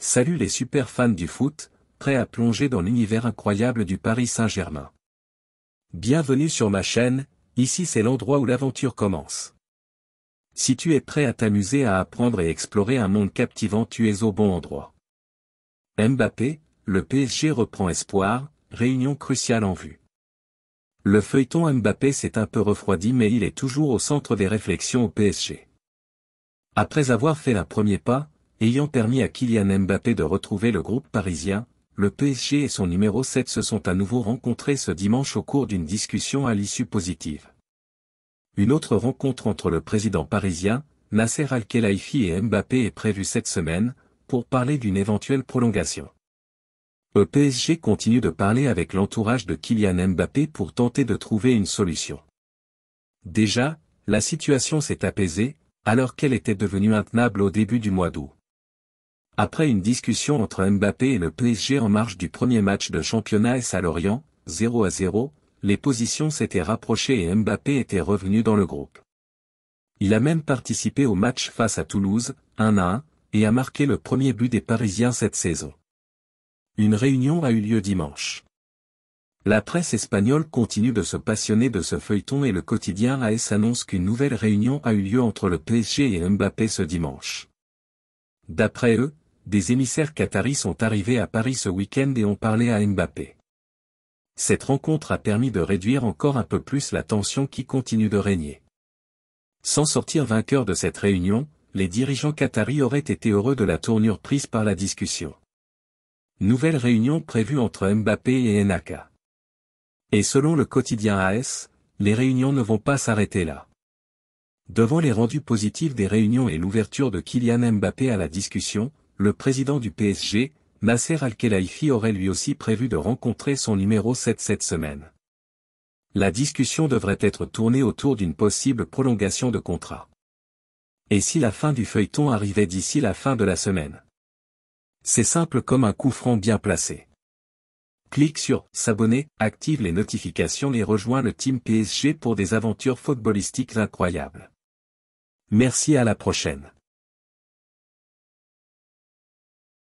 Salut les super fans du foot, prêts à plonger dans l'univers incroyable du Paris Saint-Germain. Bienvenue sur ma chaîne, ici c'est l'endroit où l'aventure commence. Si tu es prêt à t'amuser à apprendre et explorer un monde captivant, tu es au bon endroit. Mbappé, le PSG reprend espoir, réunion cruciale en vue. Le feuilleton Mbappé s'est un peu refroidi, mais il est toujours au centre des réflexions au PSG. Après avoir fait un premier pas, ayant permis à Kylian Mbappé de retrouver le groupe parisien, le PSG et son numéro 7 se sont à nouveau rencontrés ce dimanche au cours d'une discussion à l'issue positive. Une autre rencontre entre le président parisien, Nasser Al-Khelaifi et Mbappé est prévue cette semaine, pour parler d'une éventuelle prolongation. Le PSG continue de parler avec l'entourage de Kylian Mbappé pour tenter de trouver une solution. Déjà, la situation s'est apaisée, alors qu'elle était devenue intenable au début du mois d'août. Après une discussion entre Mbappé et le PSG en marge du premier match de championnat AS à Lorient, 0-0, les positions s'étaient rapprochées et Mbappé était revenu dans le groupe. Il a même participé au match face à Toulouse, 1-1, et a marqué le premier but des Parisiens cette saison. Une réunion a eu lieu dimanche. La presse espagnole continue de se passionner de ce feuilleton et le quotidien AS annonce qu'une nouvelle réunion a eu lieu entre le PSG et Mbappé ce dimanche. D'après eux, des émissaires qataris sont arrivés à Paris ce week-end et ont parlé à Mbappé. Cette rencontre a permis de réduire encore un peu plus la tension qui continue de régner. Sans sortir vainqueur de cette réunion, les dirigeants qataris auraient été heureux de la tournure prise par la discussion. Nouvelle réunion prévue entre Mbappé et Enaka. Et selon le quotidien AS, les réunions ne vont pas s'arrêter là. Devant les rendus positifs des réunions et l'ouverture de Kylian Mbappé à la discussion, le président du PSG, Nasser Al-Khelaifi aurait lui aussi prévu de rencontrer son numéro 7 cette semaine. La discussion devrait être tournée autour d'une possible prolongation de contrat. Et si la fin du feuilleton arrivait d'ici la fin de la semaine? C'est simple comme un coup franc bien placé. Clique sur « S'abonner », active les notifications et rejoins le team PSG pour des aventures footballistiques incroyables. Merci, à la prochaine.